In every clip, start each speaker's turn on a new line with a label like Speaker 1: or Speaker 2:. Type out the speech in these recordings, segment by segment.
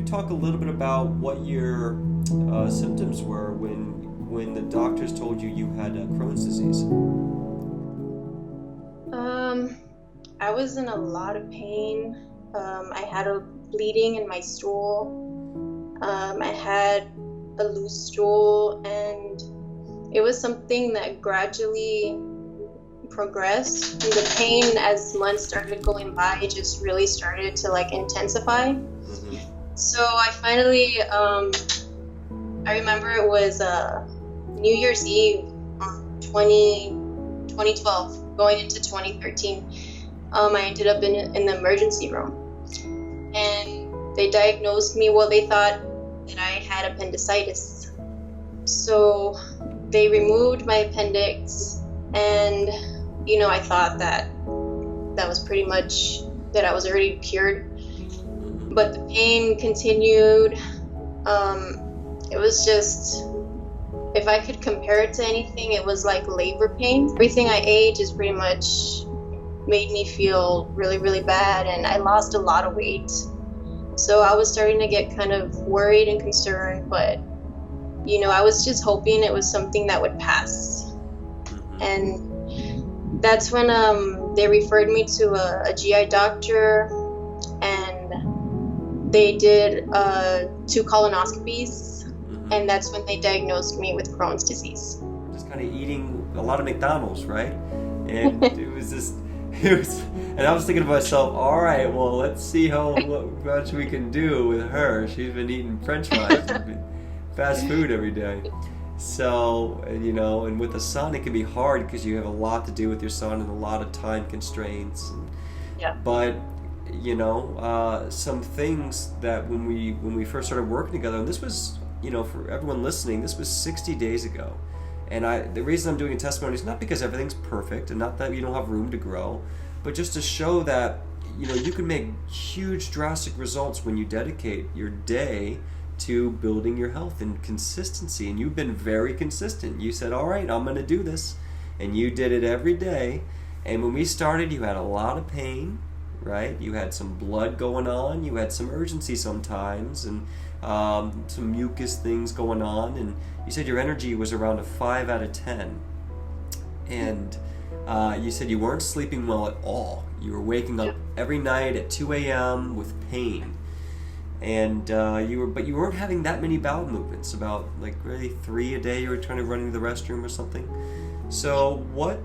Speaker 1: talk a little bit about what your symptoms were when the doctors told you you had Crohn's disease?
Speaker 2: I was in a lot of pain. I had a bleeding in my stool. I had a loose stool, and it was something that gradually progressed. And the pain, as months started going by, it just really started to like intensify.
Speaker 1: Mm-hmm.
Speaker 2: So I finally, I remember it was New Year's Eve, 2012, going into 2013. I ended up in the emergency room, and they diagnosed me. Well, they thought that I had appendicitis. So they removed my appendix, and I thought that was pretty much that I was already cured. But the pain continued. It was just, if I could compare it to anything, it was like labor pain. Everything I ate just pretty much made me feel really, really bad, and I lost a lot of weight. So I was starting to get kind of worried and concerned, but I was just hoping it was something that would pass. And that's when they referred me to a GI doctor, and they did 2 colonoscopies, and that's when they diagnosed me with Crohn's disease.
Speaker 1: Just kind of eating a lot of McDonald's, right? And and I was thinking to myself, all right, well, let's see what much we can do with her. She's been eating French fries and fast food every day. So, and with a son, it can be hard because you have a lot to do with your son and a lot of time constraints.
Speaker 2: Yeah.
Speaker 1: But, some things that when we first started working together, and this was, for everyone listening, this was 60 days ago. And the reason I'm doing a testimony is not because everything's perfect and not that you don't have room to grow, but just to show that, you can make huge drastic results when you dedicate your day to building your health and consistency. And you've been very consistent. You said, all right, I'm going to do this. And you did it every day. And when we started, you had a lot of pain, right? You had some blood going on. You had some urgency sometimes, and some mucus things going on. And you said your energy was around a 5 out of 10. And you said you weren't sleeping well at all. You were waking up every night at 2 a.m. with pain. And you weren't having that many bowel movements, about like really 3 a day. You were trying to run into the restroom or something. So what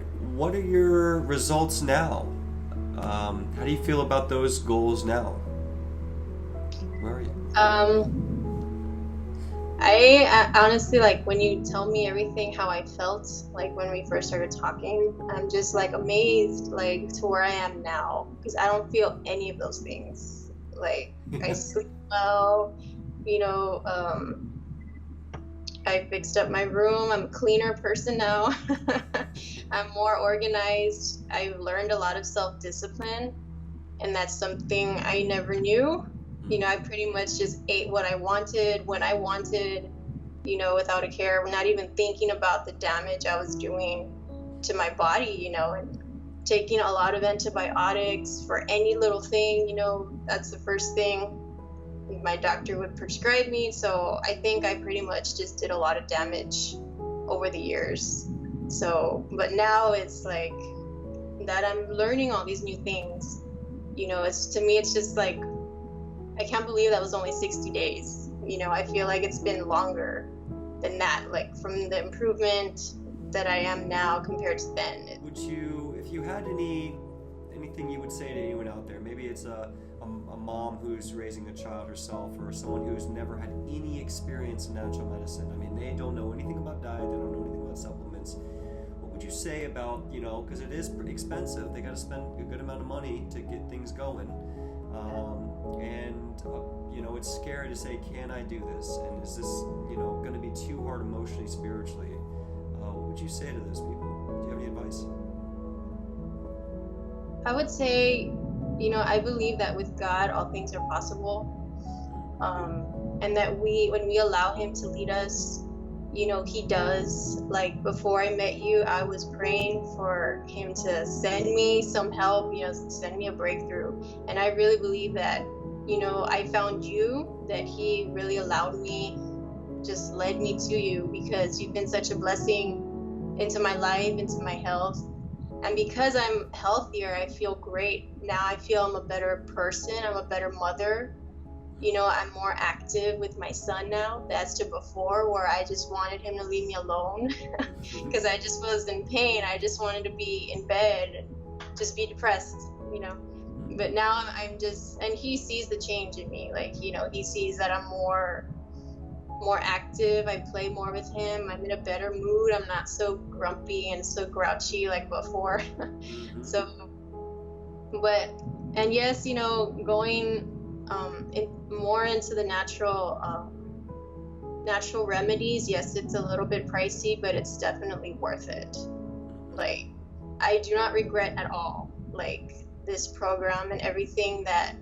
Speaker 1: are your results now? How do you feel about those goals now? Where are you?
Speaker 2: I honestly, like, when you tell me everything, how I felt, like, when we first started talking, I'm just, like, amazed, like, to where I am now, because I don't feel any of those things. Like, I sleep well, I fixed up my room. I'm a cleaner person now. I'm more organized. I've learned a lot of self-discipline, and that's something I never knew. I pretty much just ate what I wanted, when I wanted, without a care, not even thinking about the damage I was doing to my body, and taking a lot of antibiotics for any little thing, that's the first thing my doctor would prescribe me. So I think I pretty much just did a lot of damage over the years. So, but now it's like that I'm learning all these new things. To me, it's just like, I can't believe that was only 60 days. I feel like it's been longer than that, like from the improvement that I am now compared to then.
Speaker 1: Would you, if you had anything you would say to anyone out there, maybe it's a mom who's raising a child herself, or someone who's never had any experience in natural medicine. I mean, they don't know anything about diet, they don't know anything about supplements. What would you say about, because it is expensive, they got to spend a good amount of money to get things going. It's scary to say, can I do this? And is this, going to be too hard emotionally, spiritually? What would you say to those people? Do you have any advice?
Speaker 2: I would say, I believe that with God, all things are possible. And that when we allow Him to lead us, He does. Like, before I met you, I was praying for Him to send me some help, send me a breakthrough. And I really believe that I found you, that he really allowed me, just led me to you, because you've been such a blessing into my life, into my health. And because I'm healthier, I feel great. Now I feel I'm a better person. I'm a better mother. I'm more active with my son now. That's to before, where I just wanted him to leave me alone because I just was in pain. I just wanted to be in bed, just be depressed. But now I'm just, and he sees the change in me. Like, he sees that I'm more active. I play more with him. I'm in a better mood. I'm not so grumpy and so grouchy like before. So, and yes, going more into the natural remedies. Yes, it's a little bit pricey, but it's definitely worth it. Like, I do not regret at all, like, this program and everything, that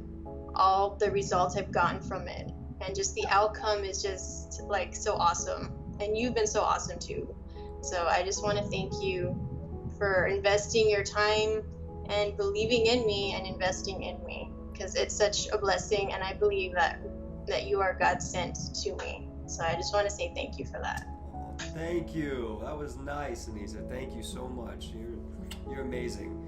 Speaker 2: all the results I've gotten from it, and just the outcome is just like so awesome. And you've been so awesome too. So I just want to thank you for investing your time and believing in me and investing in me, because it's such a blessing, and I believe that you are God sent to me. So I just want to say thank you for that.
Speaker 1: Thank you. That was nice, Anissa. Thank you so much. You're amazing.